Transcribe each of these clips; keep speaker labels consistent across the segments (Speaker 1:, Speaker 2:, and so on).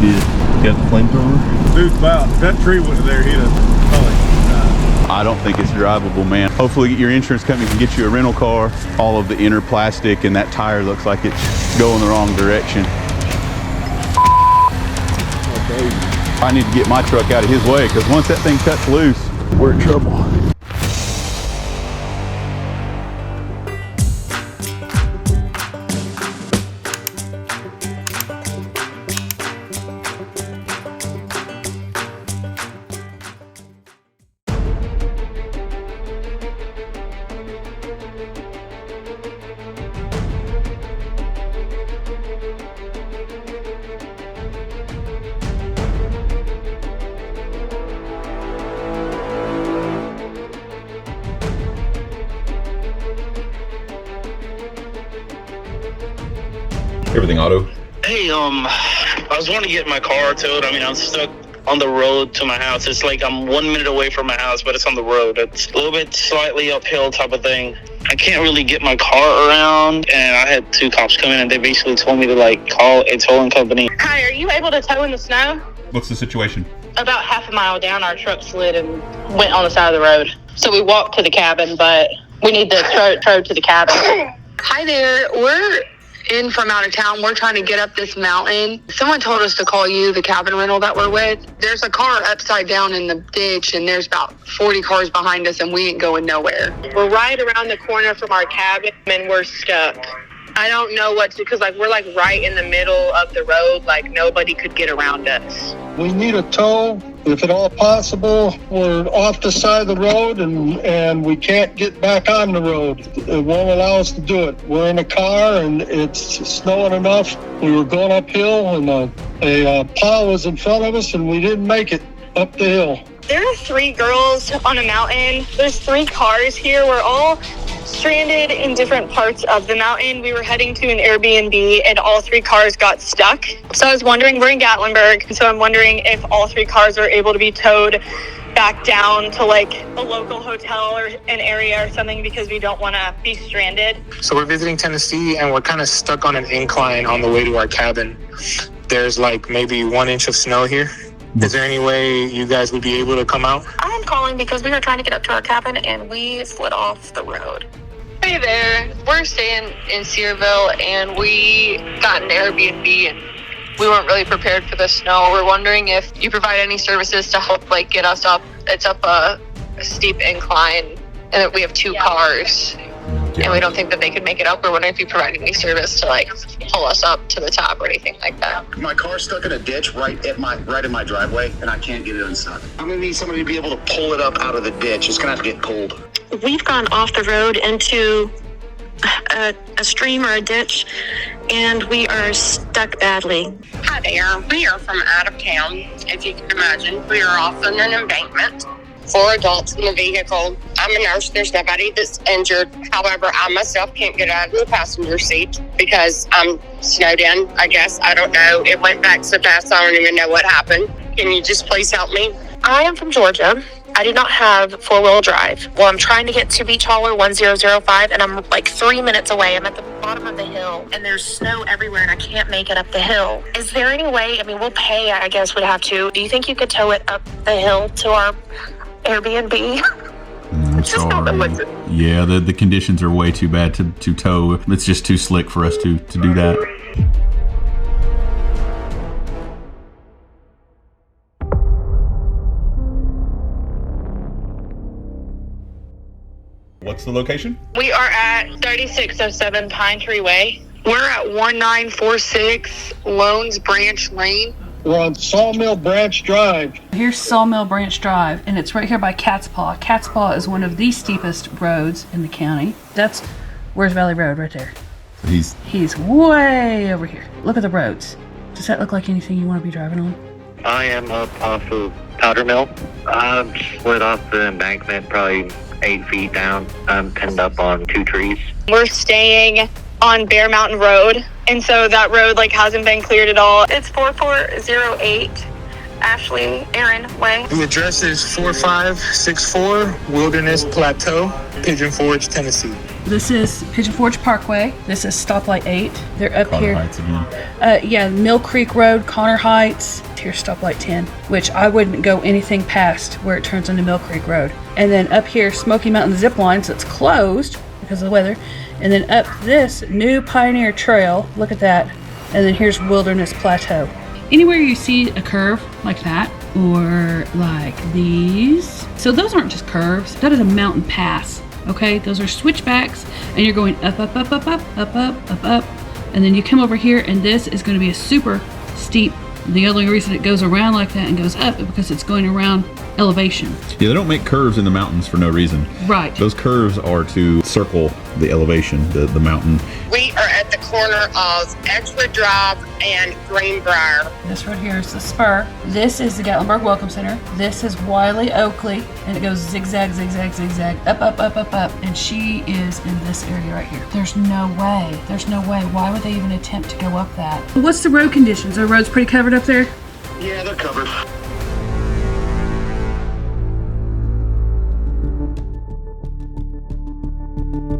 Speaker 1: did. Got the flamethrower?
Speaker 2: Dude's about, that tree wasn't there, he'd have probably
Speaker 1: I don't think it's drivable, man. Hopefully your insurance company can get you a rental car. All of the inner plastic and that tire looks like it's going the wrong direction. I need to get my truck out of his way because once that thing cuts loose, we're in trouble. Everything auto?
Speaker 3: Hey, I was wanting to get my car towed. I mean, I'm stuck on the road to my house. It's like I'm 1 minute away from my house, but it's on the road. It's a little bit slightly uphill type of thing. I can't really get my car around, and I had 2 cops come in, and they basically told me to, like, call a towing company.
Speaker 4: Hi, are you able to tow in the snow?
Speaker 1: What's the situation?
Speaker 4: About half a mile down, our truck slid and went on the side of the road. So we walked to the cabin, but we need to tow to the cabin.
Speaker 5: Hi there. We're in from out of town. We're trying to get up this mountain. Someone told us to call you, the cabin rental that we're with. There's a car upside down in the ditch, and there's about 40 cars behind us, and we ain't going nowhere.
Speaker 4: We're right around the corner from our cabin, and we're stuck. I don't know what to, because like we're like right in the middle of the road, like nobody could get around us.
Speaker 6: We need a tow. If at all possible, we're off the side of the road and we can't get back on the road. It won't allow us to do it. We're in a car and it's snowing enough. We were going uphill and a plow was in front of us and we didn't make it up the hill.
Speaker 4: There are 3 girls on a mountain. There's 3 cars here. We're all stranded in different parts of the mountain. We were heading to an Airbnb and all 3 cars got stuck. So I was wondering, we're in Gatlinburg, so I'm wondering if all 3 cars are able to be towed back down to like a local hotel or an area or something because we don't want to be stranded.
Speaker 7: So we're visiting Tennessee and we're kind of stuck on an incline on the way to our cabin. There's like maybe 1 inch of snow here. Is there any way you guys would be able to come out?
Speaker 5: I'm calling because we were trying to get up to our cabin and we slid off the road.
Speaker 8: Hey there, we're staying in Searville and we got an Airbnb and we weren't really prepared for the snow. We're wondering if you provide any services to help like get us up. It's up a steep incline and that we have 2 cars and we don't think that they could make it up. We're wondering if you provide any service to like pull us up to the top or anything like that.
Speaker 9: My car's stuck in a ditch right in my driveway and I can't get it unstuck. I'm gonna need somebody to be able to pull it up out of the ditch. It's gonna have to get pulled.
Speaker 5: We've gone off the road into a stream or a ditch, and we are stuck badly.
Speaker 10: Hi there. We are from out of town, if you can imagine. We are off on an embankment. 4 adults in the vehicle. I'm a nurse. There's nobody that's injured. However, I myself can't get out of the passenger seat because I'm snowed in, I guess. I don't know. It went back so fast, I don't even know what happened. Can you just please help me?
Speaker 5: I am from Georgia. I do not have 4-wheel drive. Well, I'm trying to get to Beach Hauler 1005, and I'm like 3 minutes away. I'm at the bottom of the hill, and there's snow everywhere, and I can't make it up the hill. Is there any way, I mean, we'll pay, I guess we'd have to. Do you think you could tow it up the hill to our Airbnb?
Speaker 1: I'm sorry. Yeah, the conditions are way too bad to tow. It's just too slick for us to do that. What's the location?
Speaker 4: We are at 3607 Pine Tree Way.
Speaker 5: We're at 1946 Loans Branch Lane.
Speaker 6: We're on Sawmill Branch Drive.
Speaker 11: Here's Sawmill Branch Drive, and it's right here by Cat's Paw. Cat's Paw is one of the steepest roads in the county. Where's Valley Road? Right there. He's way over here. Look at the roads. Does that look like anything you want to be driving on?
Speaker 12: I am up off of Powder Mill. I'm slid off the embankment probably 8 feet down. I'm pinned up on 2 trees.
Speaker 4: We're staying on Bear Mountain Road, and so that road like hasn't been cleared at all.
Speaker 5: It's 4408 Ashley Aaron Way.
Speaker 7: The address is 4564 Wilderness Plateau, Pigeon Forge, Tennessee.
Speaker 11: This is Pigeon Forge Parkway. This is stoplight 8. They're up
Speaker 1: Connor
Speaker 11: here.
Speaker 1: Heights again.
Speaker 11: Yeah, Mill Creek Road, Connor Heights. Here's stoplight 10, which I wouldn't go anything past where it turns into Mill Creek Road. And then up here, Smoky Mountain Zip Line, so it's closed because of the weather. And then up this new Pioneer Trail, look at that. And then here's Wilderness Plateau. Anywhere you see a curve like that, or like these, so those aren't just curves, that is a mountain pass, okay? Those are switchbacks, and you're going up, up, up, up, up, up, up, up, up, and then you come over here, and this is going to be a super steep. The only reason it goes around like that and goes up is because it's going around elevation.
Speaker 1: Yeah, they don't make curves in the mountains for no reason.
Speaker 11: Right.
Speaker 1: Those curves are to circle the elevation, the mountain.
Speaker 10: We are at the corner of Edgewood Drive and Greenbrier.
Speaker 11: This right here is the spur. This is the Gatlinburg Welcome Center. This is Wiley Oakley, and it goes zigzag, zigzag, zigzag, up, up, up, up, up, and she is in this area right here. There's no way. There's no way. Why would they even attempt to go up that? What's the road conditions? Are the roads pretty covered up there?
Speaker 9: Yeah, they're covered.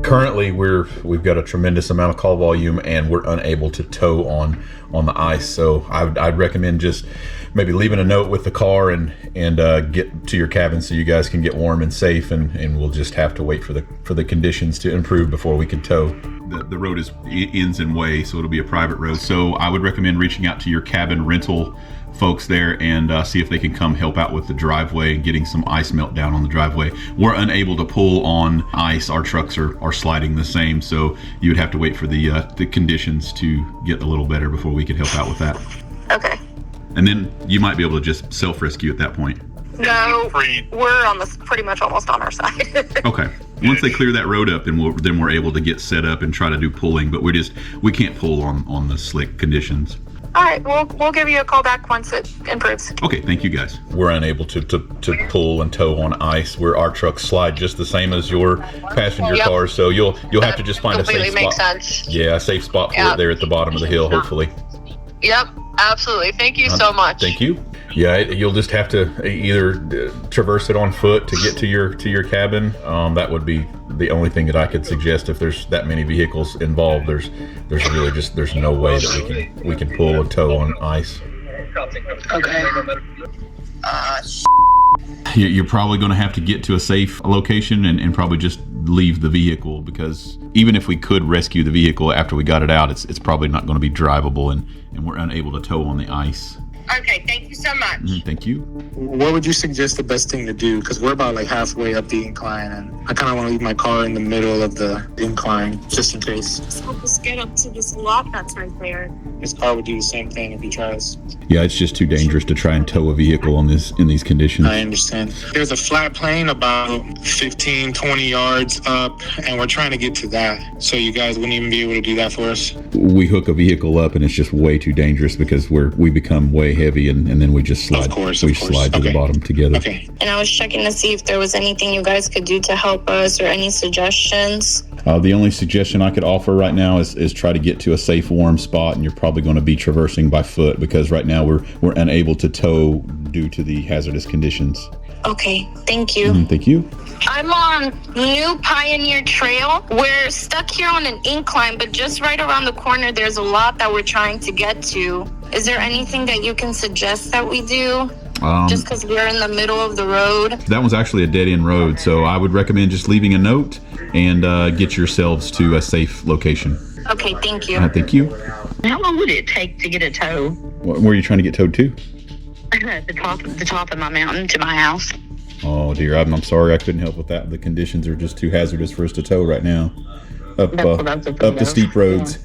Speaker 1: Currently, we've got a tremendous amount of call volume, and we're unable to tow on the ice. So I'd recommend just maybe leaving a note with the car and get to your cabin so you guys can get warm and safe, and we'll just have to wait for the conditions to improve before we can tow. The road ends in way, so it'll be a private road. So I would recommend reaching out to your cabin rental folks there and see if they can come help out with the driveway and getting some ice melt down on the driveway. We're unable to pull on ice. Our trucks are sliding the same, so you would have to wait for the conditions to get a little better before we could help out with that.
Speaker 4: Okay.
Speaker 1: And then you might be able to just self-rescue at that point.
Speaker 4: No, we're on this pretty much almost on our side.
Speaker 1: Okay. Once they clear that road up, then we're able to get set up and try to do pulling, but we can't pull on the slick conditions.
Speaker 4: All right, we'll give you a call back once it improves.
Speaker 1: Okay, thank you guys. We're unable to pull and tow on ice, where our trucks slide just the same as your passenger cars, so you'll have to just find a safe spot.
Speaker 8: Completely makes sense.
Speaker 1: Yeah, a safe spot for it there at the bottom of the hill, hopefully.
Speaker 8: Yep, absolutely. Thank you so much.
Speaker 1: Thank you. Yeah, you'll just have to either traverse it on foot to get to your cabin. That would be the only thing that I could suggest. If there's that many vehicles involved, there's really there's no way that we can pull and tow on ice.
Speaker 10: Okay.
Speaker 1: You're probably going to have to get to a safe location and probably just leave the vehicle, because even if we could rescue the vehicle after we got it out, it's probably not going to be drivable, and we're unable to tow on the ice.
Speaker 10: Okay, thank you so much.
Speaker 1: Thank you.
Speaker 7: What would you suggest the best thing to do? Because we're about like halfway up the incline, and I kind of want to leave my car in the middle of the incline just in case.
Speaker 4: Just help us get up to this lot that's right there.
Speaker 7: His car would do the same thing if he tries.
Speaker 1: Yeah, it's just too dangerous to try and tow a vehicle in these conditions.
Speaker 7: I understand. There's a flat plane about 15, 20 yards up, and we're trying to get to that. So you guys wouldn't even be able to do that for us?
Speaker 1: We hook a vehicle up, and it's just way too dangerous because we become way heavy, and then we just slide.
Speaker 7: Of course.
Speaker 1: Slide to the bottom together.
Speaker 7: Okay.
Speaker 4: And I was checking to see if there was anything you guys could do to help us or any suggestions.
Speaker 1: The only suggestion I could offer right now is try to get to a safe, warm spot, and you're probably going to be traversing by foot, because right now we're unable to tow due to the hazardous conditions.
Speaker 4: Okay, thank you.
Speaker 1: Thank you.
Speaker 4: I'm on New Pioneer Trail. We're stuck here on an incline, but just right around the corner, there's a lot that we're trying to get to. Is there anything that you can suggest that we do? Just because we're in the middle of the road.
Speaker 1: That one's actually a dead-end road, so I would recommend just leaving a note and get yourselves to a safe location.
Speaker 4: Okay, thank you.
Speaker 1: Thank you.
Speaker 13: How long would it take to get a tow?
Speaker 1: Where are you trying to get towed to?
Speaker 13: the top of my mountain to my house.
Speaker 1: Oh dear, I'm sorry I couldn't help with that. The conditions are just too hazardous for us to tow right now. Up the steep roads.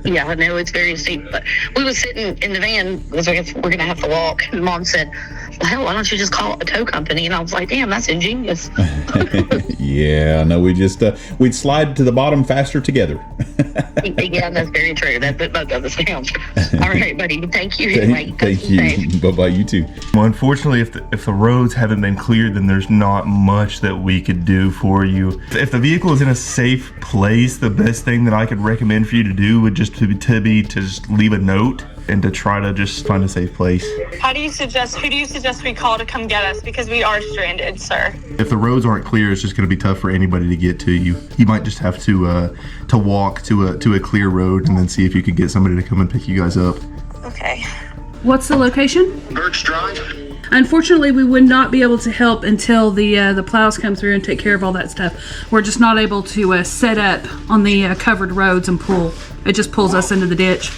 Speaker 13: Yeah, I know it's very steep, but we were sitting in the van because we're going to have to walk. And Mom said, well, hell, why don't you just call a tow company? And I was like, damn, that's ingenious.
Speaker 1: Yeah, no, we'd slide to the bottom faster together.
Speaker 13: Yeah, that's very true. That does sound. All right, buddy. Thank you.
Speaker 1: Thank you. Bye-bye, you too.
Speaker 14: Well, unfortunately, if the roads haven't been cleared, then there's not much that we could do for you. If the vehicle is in a safe place, the best thing that I could recommend for you to do would just to just leave a note. and to try to just find a safe place.
Speaker 4: Who do you suggest we call to come get us? Because we are stranded, sir.
Speaker 14: If the roads aren't clear, it's just going to be tough for anybody to get to you. You might just have to walk to a clear road and then see if you could get somebody to come and pick you guys up.
Speaker 4: Okay.
Speaker 11: What's the location?
Speaker 9: Birch Drive.
Speaker 11: Unfortunately, we would not be able to help until the plows come through and take care of all that stuff. We're just not able to set up on the covered roads and pull. It just pulls us into the ditch.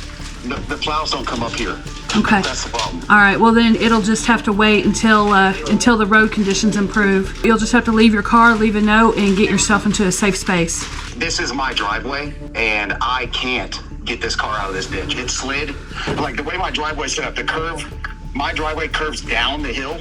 Speaker 9: The plows don't come up here.
Speaker 11: Okay.
Speaker 9: That's the problem.
Speaker 11: All right. Well, then it'll just have to wait until the road conditions improve. You'll just have to leave your car, leave a note, and get yourself into a safe space.
Speaker 9: This is my driveway, and I can't get this car out of this ditch. It slid. Like the way my driveway's set up, my driveway curves down the hill,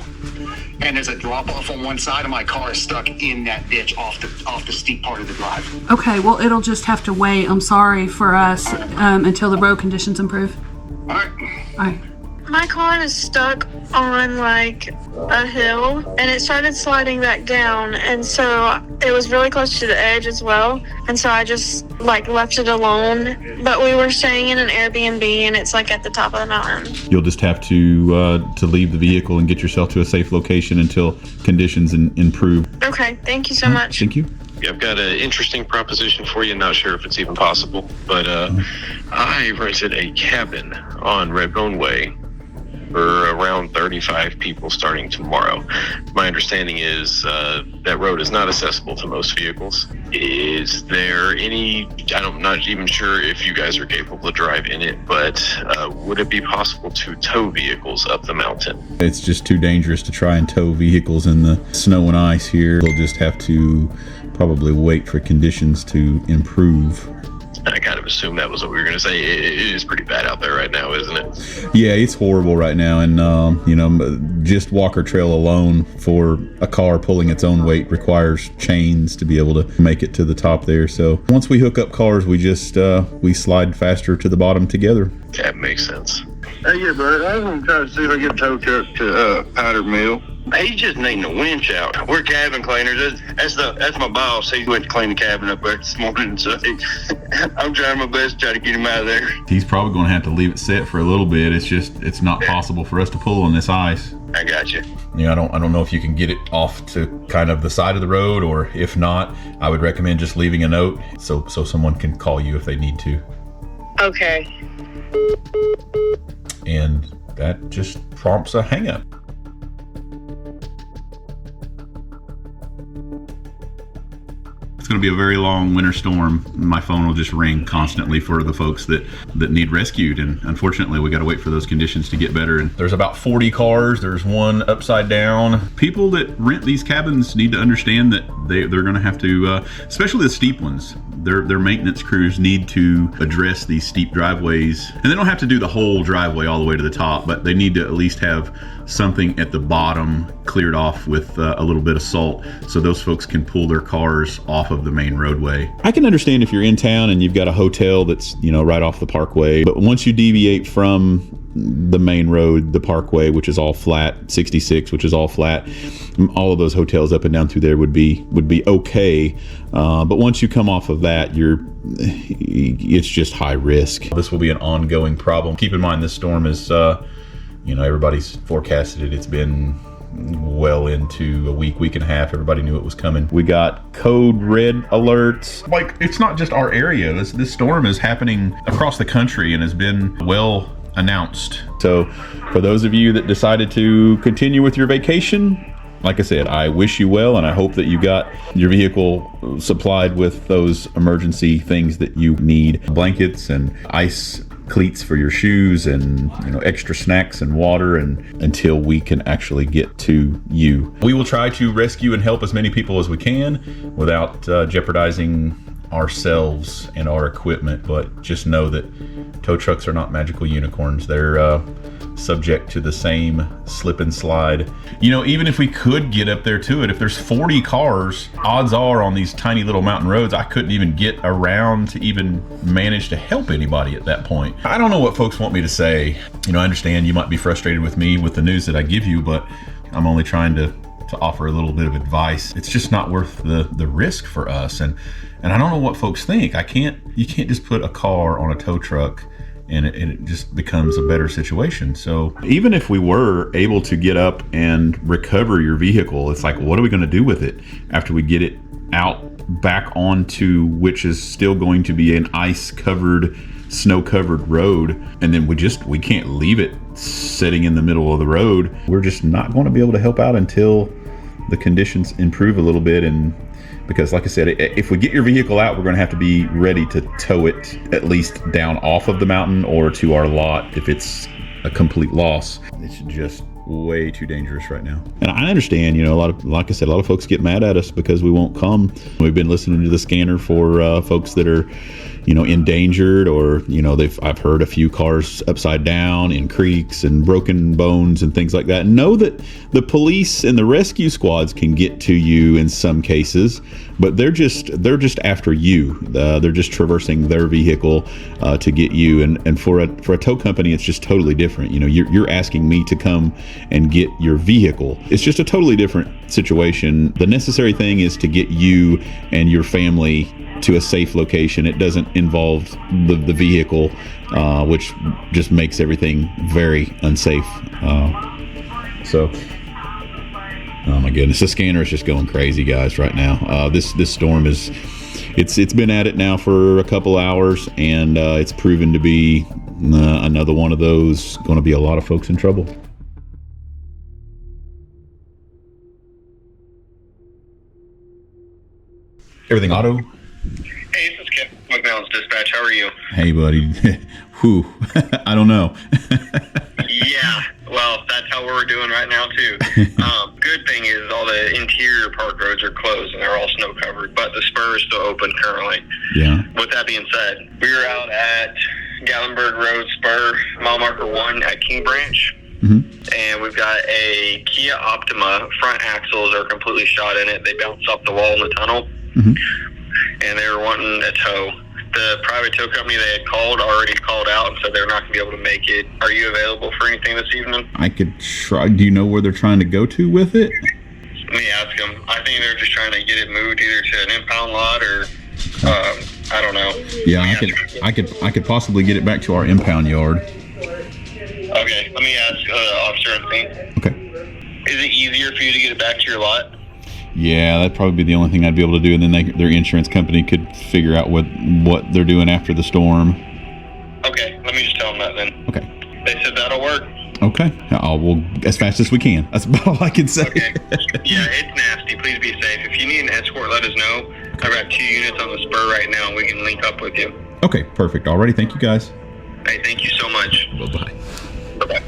Speaker 9: and there's a drop off on one side, and my car is stuck in that ditch off the steep part of the drive.
Speaker 11: Okay, well, it'll just have to wait, I'm sorry, for us until the road conditions improve.
Speaker 9: All right.
Speaker 11: All right.
Speaker 4: My car is stuck on like a hill, and it started sliding back down, and so it was really close to the edge as well, and so I just like left it alone. But we were staying in an Airbnb, and it's like at the top of the mountain.
Speaker 1: You'll just have to leave the vehicle and get yourself to a safe location until conditions improve.
Speaker 4: Okay, thank you so much.
Speaker 1: Thank you.
Speaker 15: I've got an interesting proposition for you. Not sure if it's even possible, but I rented a cabin on Redbone Way for around 35 people starting tomorrow. My understanding is that road is not accessible to most vehicles. Is there any, I'm not even sure if you guys are capable to drive in it, but would it be possible to tow vehicles up the mountain?
Speaker 1: It's just too dangerous to try and tow vehicles in the snow and ice here. We'll just have to probably wait for conditions to improve.
Speaker 15: I kind of assumed that was what we were going to say. It is pretty bad out there right now, isn't it?
Speaker 1: Yeah, it's horrible right now, and just Walker Trail alone for a car pulling its own weight requires chains to be able to make it to the top there. So once we hook up cars, we just we slide faster to the bottom together.
Speaker 15: That makes sense.
Speaker 2: Hey, yeah, bud. I was going to try to see if I get a tow truck to Powder Mill.
Speaker 16: He's just needing a winch out. We're cabin cleaners. That's my boss. He went to clean the cabin up there this morning, so I'm trying my best to try to get him out of there.
Speaker 1: He's probably going to have to leave it set for a little bit. It's not possible for us to pull on this ice.
Speaker 16: I got you.
Speaker 1: Yeah, I don't know if you can get it off to kind of the side of the road, or if not, I would recommend just leaving a note so someone can call you if they need to.
Speaker 4: Okay.
Speaker 1: And that just prompts a hang up. It's going to be a very long winter storm. My phone will just ring constantly for the folks that need rescued, and unfortunately we got to wait for those conditions to get better. And there's about 40 cars. There's one upside down. People that rent these cabins need to understand that they're going to have to, especially the steep ones, their maintenance crews need to address these steep driveways. And they don't have to do the whole driveway all the way to the top, but they need to at least have something at the bottom cleared off with a little bit of salt so those folks can pull their cars off of the main roadway. I can understand if you're in town and you've got a hotel that's, right off the parkway, but once you deviate from the main road, the parkway, which is all flat, 66, which is all flat, all of those hotels up and down through there would be okay, but once you come off of that, it's just high risk. This will be an ongoing problem. Keep in mind, this storm is everybody's forecasted it. It's been well into a week and a half. Everybody knew it was coming. We got code red alerts. Like, it's not just our area. This storm is happening across the country and has been well announced. So for those of you that decided to continue with your vacation, like I said, I wish you well, and I hope that you got your vehicle supplied with those emergency things that you need. Blankets and ice cleats for your shoes, and extra snacks and water, and until we can actually get to you. We will try to rescue and help as many people as we can without jeopardizing ourselves and our equipment, but just know that tow trucks are not magical unicorns. They're subject to the same slip and slide. Even if we could get up there to it, if there's 40 cars, odds are on these tiny little mountain roads, I couldn't even get around to even manage to help anybody at that point. I don't know what folks want me to say. I understand you might be frustrated with me with the news that I give you, but I'm only trying to offer a little bit of advice. It's just not worth the risk for us. And I don't know what folks think. You can't just put a car on a tow truck and it just becomes a better situation. So even if we were able to get up and recover your vehicle, it's like, what are we going to do with it after we get it out back onto, which is still going to be an ice covered, snow covered road, and then we can't leave it sitting in the middle of the road. We're just not going to be able to help out until the conditions improve a little bit. And because like I said, if we get your vehicle out, we're going to have to be ready to tow it at least down off of the mountain or to our lot if it's a complete loss. It's just way too dangerous right now. And I understand, you know, like I said, a lot of folks get mad at us because we won't come. We've been listening to the scanner for folks that are, you know, endangered, or, you know, I've heard a few cars upside down in creeks and broken bones and things like that. Know that the police and the rescue squads can get to you in some cases, but they're just after you. They're just traversing their vehicle to get you. And for a tow company, it's just totally different. You know, you're asking me to come and get your vehicle. It's just a totally different situation. The necessary thing is to get you and your family to a safe location. It doesn't involve the vehicle, which just makes everything very unsafe. So, oh my goodness, the scanner is just going crazy, guys, right now. This storm it's been at it now for a couple hours, and it's proven to be another one of those. Going to be a lot of folks in trouble. Everything auto.
Speaker 16: Hey, this is Kevin McMillan's dispatch. How are you?
Speaker 1: Hey, buddy. Whew. I don't know.
Speaker 16: Yeah, well, that's how we're doing right now, too. Good thing is all the interior park roads are closed and they're all snow covered, but the spur is still open currently.
Speaker 1: Yeah.
Speaker 16: With that being said, we were out at Gatlinburg Road Spur, mile marker 1 at King Branch. Mm-hmm. And we've got a Kia Optima. Front axles are completely shot in it. They bounced off the wall in the tunnel. Mm-hmm. And they were wanting a tow. The private tow company they had already called out and said they're not going to be able to make it. Are you available for anything this evening?
Speaker 1: I could try. Do you know where they're trying to go to with it?
Speaker 16: Let me ask them. I think they're just trying to get it moved either to an impound lot or I don't know.
Speaker 1: Yeah, I could possibly get it back to our impound yard.
Speaker 16: Okay, let me ask Officer Unseen.
Speaker 1: Okay.
Speaker 16: Is it easier for you to get it back to your lot?
Speaker 1: Yeah, that'd probably be the only thing I'd be able to do, and then their insurance company could figure out what they're doing after the storm.
Speaker 16: Okay, let me just tell them that then.
Speaker 1: Okay.
Speaker 16: They said that'll work.
Speaker 1: Okay. We'll as fast as we can. That's about all I can say.
Speaker 16: Okay. Yeah, it's nasty. Please be safe. If you need an escort, let us know. I've got 2 units on the spur right now, and we can link up with you.
Speaker 1: Okay, perfect. Alrighty, thank you guys.
Speaker 16: Hey, thank you so much.
Speaker 1: Bye-bye.
Speaker 16: Bye-bye.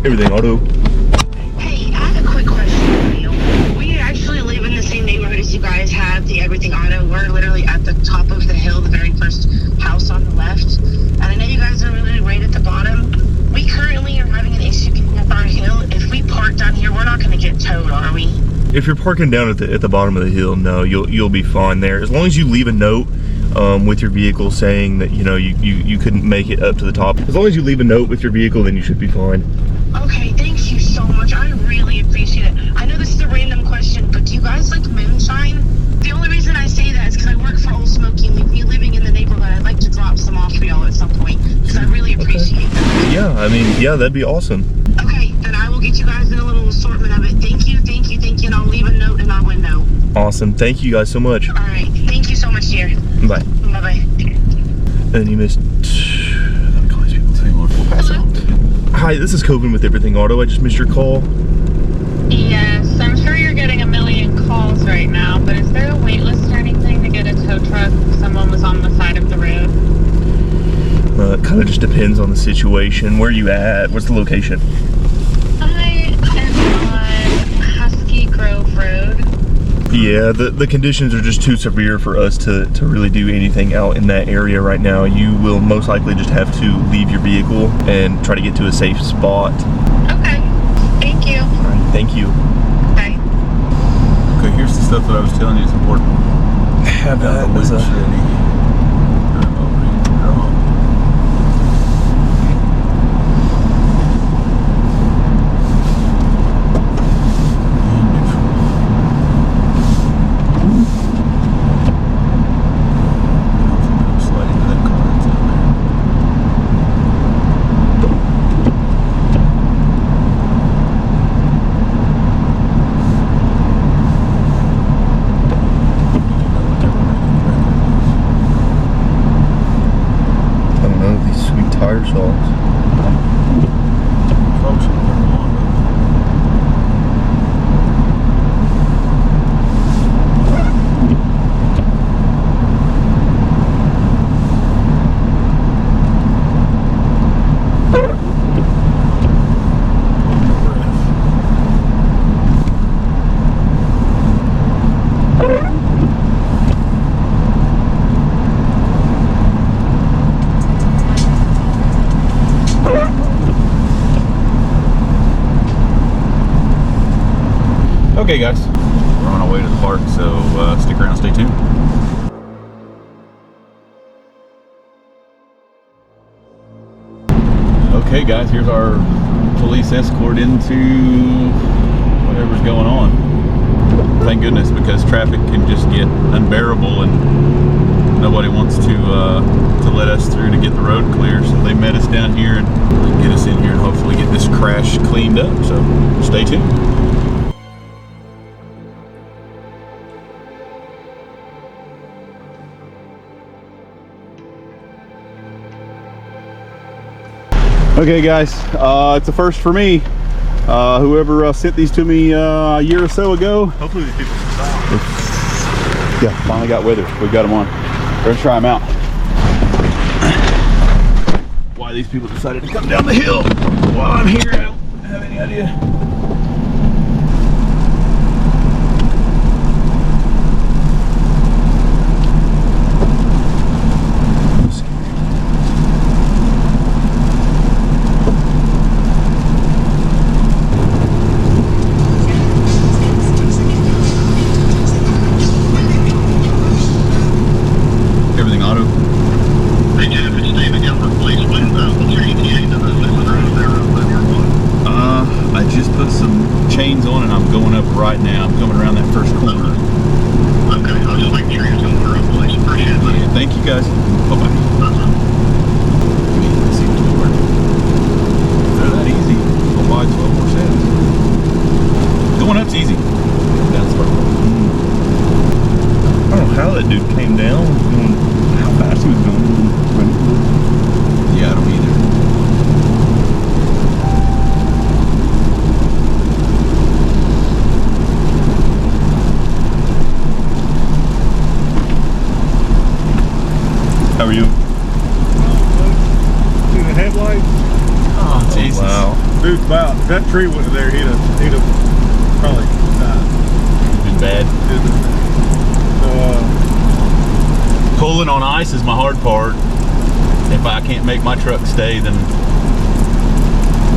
Speaker 14: Everything auto.
Speaker 13: Hey, I have a quick question for you. We actually live in the same neighborhood as you guys have, the Everything Auto. We're literally at the top of the hill, the very first house on the left. And I know you guys are really right at the bottom. We currently are having an issue getting up our hill. If we park down here, we're not going to get towed, are we?
Speaker 14: If you're parking down at the bottom of the hill, no, you'll be fine there. As long as you leave a note with your vehicle saying that you couldn't make it up to the top. As long as you leave a note with your vehicle, then you should be fine.
Speaker 13: Okay, thank you so much. I really appreciate it. I know this is a random question, but do you guys like moonshine? The only reason I say that is because I work for Old Smoky, and with me living in the neighborhood, I'd like to drop some off for y'all at some point, because I really appreciate that.
Speaker 14: Yeah, I mean, yeah, that'd be awesome.
Speaker 13: Okay, then I will get you guys in a little assortment of it. Thank you, and I'll leave a note in our window.
Speaker 14: Awesome. Thank you guys so much.
Speaker 13: All right, thank you so much, dear.
Speaker 14: Bye.
Speaker 13: Bye-bye.
Speaker 14: And you missed... Let me call these people. We'll pass out. Hi, this is Coven with Everything Auto. I just missed your call.
Speaker 8: Yes, I'm sure you're getting a million calls right now, but is there a wait list or anything to get a tow truck if someone was on the side of the road?
Speaker 14: It kind of just depends on the situation. Where are you at? What's the location?
Speaker 8: I am on Husky Grove Road.
Speaker 14: Yeah, the conditions are just too severe for us to really do anything out in that area right now. You will most likely just have to leave your vehicle and try to get to a safe spot.
Speaker 8: Okay, thank you.
Speaker 14: All right, thank you.
Speaker 8: Bye.
Speaker 2: Okay, here's the stuff that I was telling you is important.
Speaker 14: Have that as a... tire shots.
Speaker 1: Folks, okay, guys, we're on our way to the park, so stick around, stay tuned. Okay, guys, here's our police escort into whatever's going on. Thank goodness, because traffic can just get unbearable and nobody wants to let us through to get the road clear. So they met us down here and get us in here and hopefully get this crash cleaned up. So stay tuned. Okay, guys, it's a first for me. Whoever sent these to me a year or so ago.
Speaker 2: Hopefully these people survive.
Speaker 1: Yeah, finally got with her. We got them on. We're gonna try them out. Why these people decided to come down the hill while I'm here, I don't have any idea. Right now, I'm coming around that first corner.
Speaker 9: Okay, I'll just make sure you're going to run, please. Appreciate it.
Speaker 1: Yeah, thank you, guys. Bye-bye. Let's see what's working. They're that easy. Go by 12 more seconds. Going up's easy. Down's hard.
Speaker 14: I don't know how that dude came down. How fast he was going.
Speaker 1: Yeah, I don't either.
Speaker 14: How are you?
Speaker 2: See the headlights?
Speaker 1: Oh, Jesus.
Speaker 14: Wow.
Speaker 2: Dude's about, if that tree wasn't there, he'd have probably died.
Speaker 1: Been bad.
Speaker 2: So,
Speaker 1: pulling on ice is my hard part. If I can't make my truck stay, then.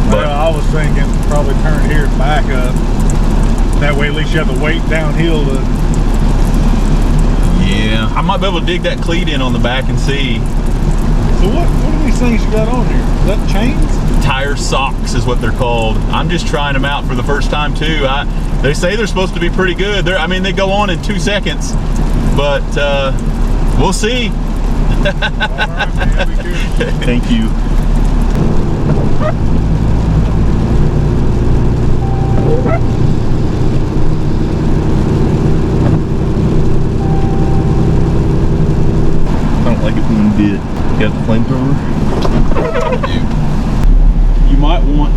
Speaker 2: But I was thinking probably turn here and back up. That way at least you have the weight downhill to.
Speaker 1: Yeah, I might be able to dig that cleat in on the back and see.
Speaker 2: So what are these things you got on here? Is that chains?
Speaker 1: Tire socks is what they're called. I'm just trying them out for the first time too. They say they're supposed to be pretty good. I mean, they go on in 2 seconds, but we'll see.
Speaker 2: All right, man, be careful.
Speaker 14: Thank you. I don't like it when you did. You got the flamethrower?
Speaker 1: You might want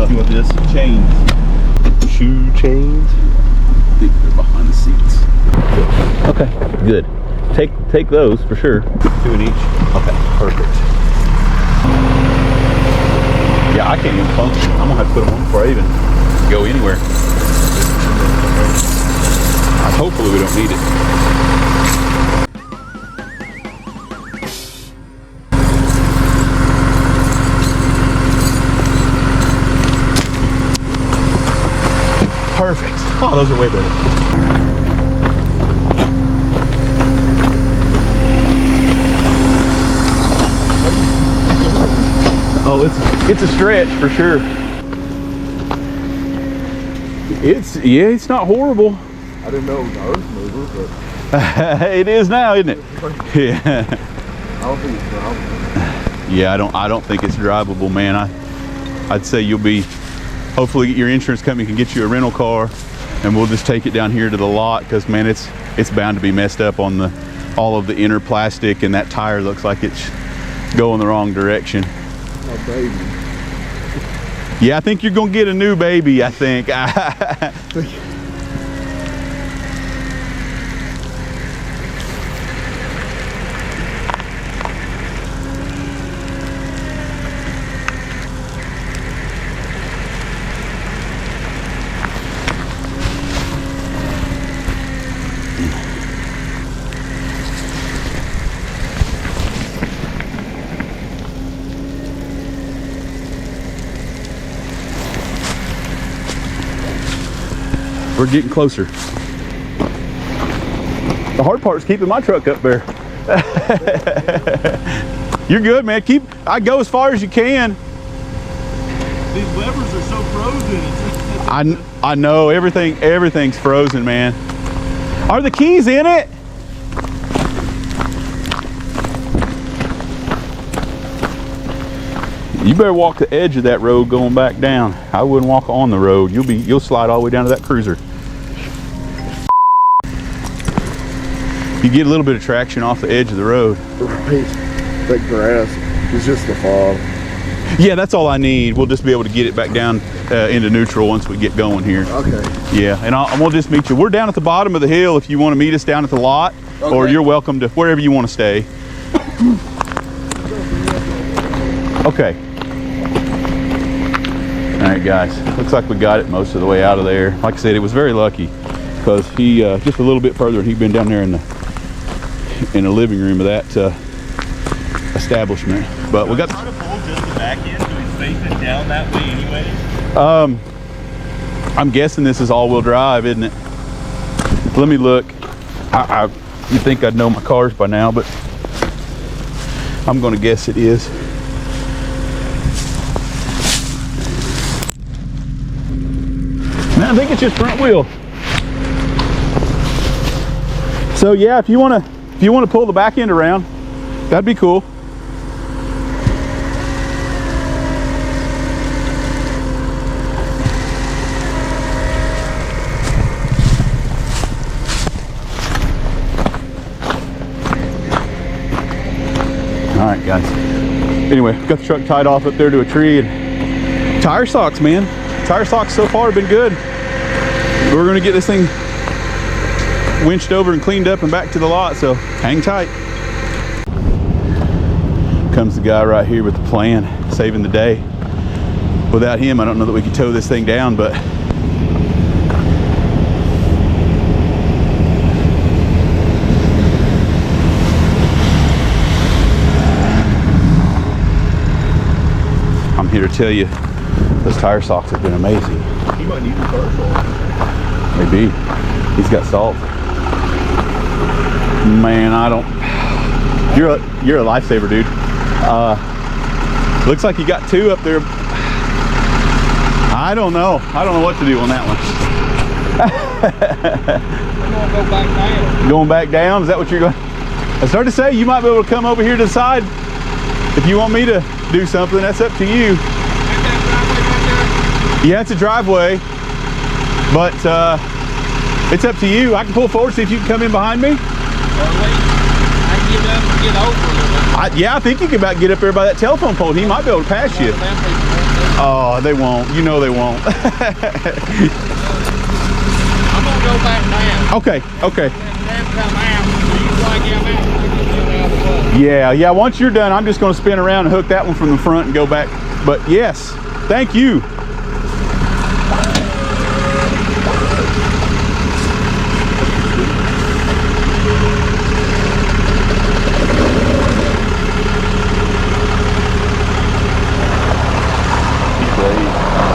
Speaker 14: you want this?
Speaker 1: chains.
Speaker 14: Shoe chains?
Speaker 1: I think they're behind the seats.
Speaker 14: Okay, good. Take those for sure.
Speaker 1: 2 in each.
Speaker 14: Okay, perfect.
Speaker 1: Yeah, I can't even function. I'm gonna have to put them on before I even go anywhere. Hopefully we don't need it.
Speaker 14: Perfect. Oh, those are way better.
Speaker 1: Oh, it's a stretch for sure. It's not horrible.
Speaker 2: I didn't know it was an earth mover, but
Speaker 1: It is now, isn't it? Yeah.
Speaker 2: I don't think it's drivable.
Speaker 1: Yeah, I don't think it's drivable, man. I'd say you'll be. Hopefully, your insurance company can get you a rental car, and we'll just take it down here to the lot because, man, it's bound to be messed up on all of the inner plastic, and that tire looks like it's going the wrong direction.
Speaker 17: My baby.
Speaker 1: Yeah, I think you're gonna get a new baby, I think. We're getting closer. The hard part is keeping my truck up there. You're good, man. I go as far as you can.
Speaker 17: These levers are so frozen.
Speaker 1: I know everything's frozen, man. Are the keys in it? You better walk the edge of that road going back down. I wouldn't walk on the road. You'll slide all the way down to that cruiser. You get a little bit of traction off the edge of the road.
Speaker 17: Right. That grass is just the fog.
Speaker 1: Yeah, that's all I need. We'll just be able to get it back down into neutral once we get going here.
Speaker 17: Okay.
Speaker 1: Yeah, and we'll just meet you. We're down at the bottom of the hill if you want to meet us down at the lot, okay. Or you're welcome to wherever you want to stay. Okay. All right, guys. Looks like we got it most of the way out of there. Like I said, it was very lucky because he just a little bit further, and he'd been down there in the living room of that establishment. But we got.
Speaker 14: Try to pull just the back end, so he's facing down that way anyway.
Speaker 1: I'm guessing this is all-wheel drive, isn't it? Let me look. You think I'd know my cars by now, but I'm going to guess it is. I think it's just front wheel. So yeah, if you want to pull the back end around, that'd be cool. All right, guys. Anyway, got the truck tied off up there to a tree, and tire socks, man. Tire socks so far have been good. We're gonna get this thing winched over and cleaned up and back to the lot, so hang tight. Comes the guy right here with the plan, saving the day. Without him, I don't know that we could tow this thing down, but I'm here to tell you, those tire socks have been amazing.
Speaker 14: He might need the tire socks.
Speaker 1: Maybe. He's got salt. Man, I don't. You're a lifesaver, dude. Looks like you got two up there. I don't know. I don't know what to do on that one.
Speaker 17: I'm gonna go back down.
Speaker 1: Going back down? Is that what you're going? I started to say you might be able to come over here to the side if you want me to do something. That's up to you. Yeah, it's a driveway, but it's up to you. I can pull forward, see if you can come in behind me.
Speaker 17: I can get up and get over.
Speaker 1: Yeah, I think you can about get up there by that telephone pole. He might be able to pass you. Oh, they won't. You know they won't.
Speaker 17: I'm gonna go back down.
Speaker 1: Okay, okay.
Speaker 17: Come out.
Speaker 1: Yeah, once you're done, I'm just going to spin around and hook that one from the front and go back. But yes, thank you.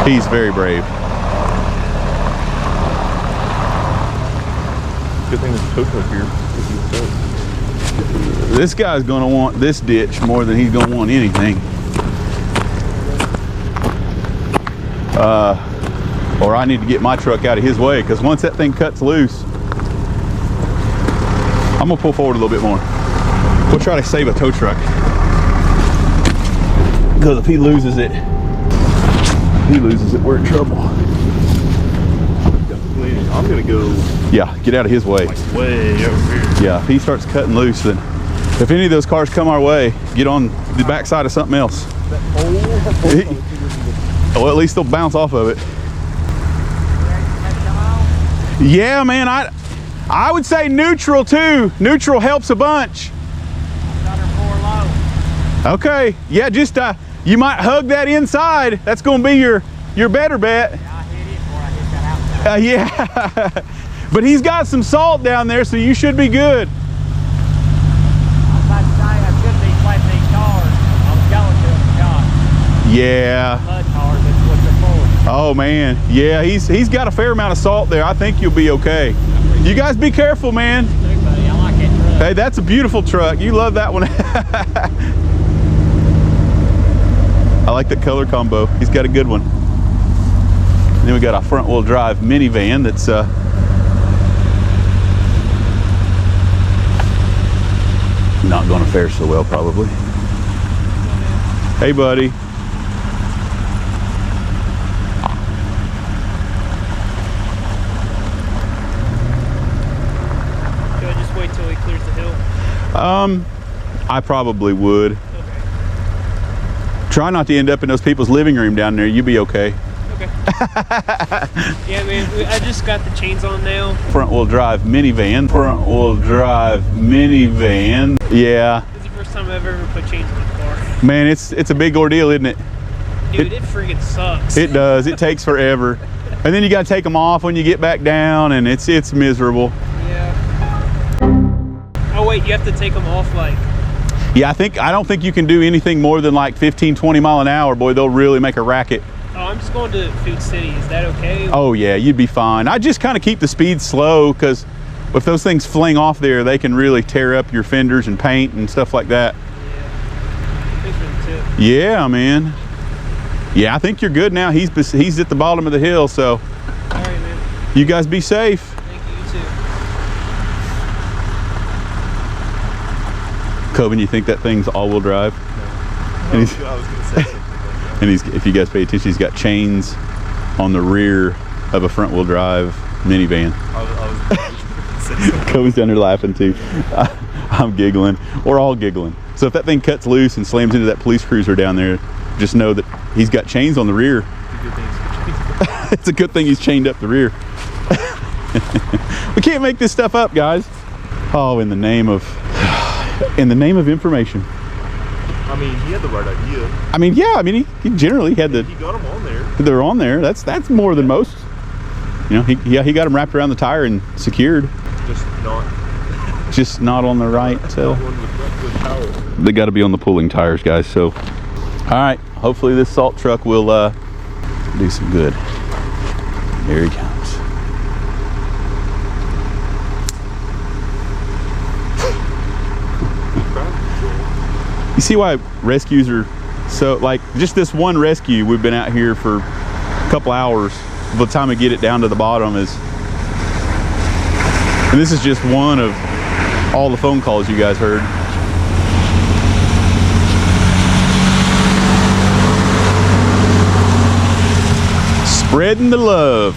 Speaker 1: He's very brave.
Speaker 14: Good thing there's a tow truck here.
Speaker 1: This guy's gonna want this ditch more than he's gonna want anything. Or I need to get my truck out of his way, because once that thing cuts loose, I'm gonna pull forward a little bit more. We'll try to save a tow truck. Because if he loses it, we're in trouble.
Speaker 14: I'm gonna go.
Speaker 1: Yeah, get out of his way.
Speaker 14: Like way over here.
Speaker 1: Yeah, if he starts cutting loose, then if any of those cars come our way, get on the backside of something else. Well, at least they'll bounce off of it. Yeah, man, I would say neutral too. Neutral helps a bunch. Okay, yeah, just you might hug that inside. That's going to be your better bet. Yeah, but he's got some salt down there, so you should be good. Yeah. Oh man, yeah, he's got a fair amount of salt there. I think you'll be okay. You guys be careful, man. Hey, that's a beautiful truck. You love that one. I like that color combo. He's got a good one. And then we got a front wheel drive minivan that's not going to fare so well probably. Hey buddy.
Speaker 18: Should I just wait till he clears the hill?
Speaker 1: I probably would. Okay. Try not to end up in those people's living room down there. You'll be okay.
Speaker 18: Okay. Yeah, man, I just got the chains on now.
Speaker 1: Front wheel drive minivan. Front wheel drive minivan. Yeah.
Speaker 18: This is the first time I've ever put chains on a car.
Speaker 1: Man, it's a big ordeal, isn't it?
Speaker 18: Dude, it freaking sucks.
Speaker 1: It does. It takes forever. And then you got to take them off when you get back down, and it's miserable.
Speaker 18: Yeah. Oh wait, you have to take them off like.
Speaker 1: Yeah, I don't think you can do anything more than like 15-20 mile an hour. Boy, they'll really make a racket.
Speaker 18: Oh, I'm just going to Food City. Is that okay?
Speaker 1: Oh yeah, you'd be fine. I just kind of keep the speed slow, because if those things fling off there, they can really tear up your fenders and paint and stuff like that.
Speaker 18: Yeah. Thanks for the tip.
Speaker 1: Yeah, man. Yeah, I think you're good now. He's at the bottom of the hill, so.
Speaker 18: All right, man.
Speaker 1: You guys be safe.
Speaker 18: Thank you, you too.
Speaker 1: Coven, you think that thing's all-wheel drive?
Speaker 14: No. I was going to say something.
Speaker 1: And if you guys pay attention, he's got chains on the rear of a front-wheel drive minivan. Coven's down there laughing too. I'm giggling. We're all giggling. So if that thing cuts loose and slams into that police cruiser down there, just know that he's got chains on the rear. It's a good thing he's chained up the rear. We can't make this stuff up, guys. Oh, in the name of information.
Speaker 14: I mean, he had the right idea.
Speaker 1: I mean, yeah. I mean, he generally had the.
Speaker 14: He got them on there.
Speaker 1: They're on there. That's more than most. You know, he got them wrapped around the tire and secured. Just not on the right. So they got to be on the pulling tires, guys. So, all right. Hopefully this salt truck will do some good. There he comes. You see why rescues are so, like, just this one rescue, we've been out here for a couple hours. By the time we get it down to the bottom and this is just one of all the phone calls you guys heard. Spreading the love.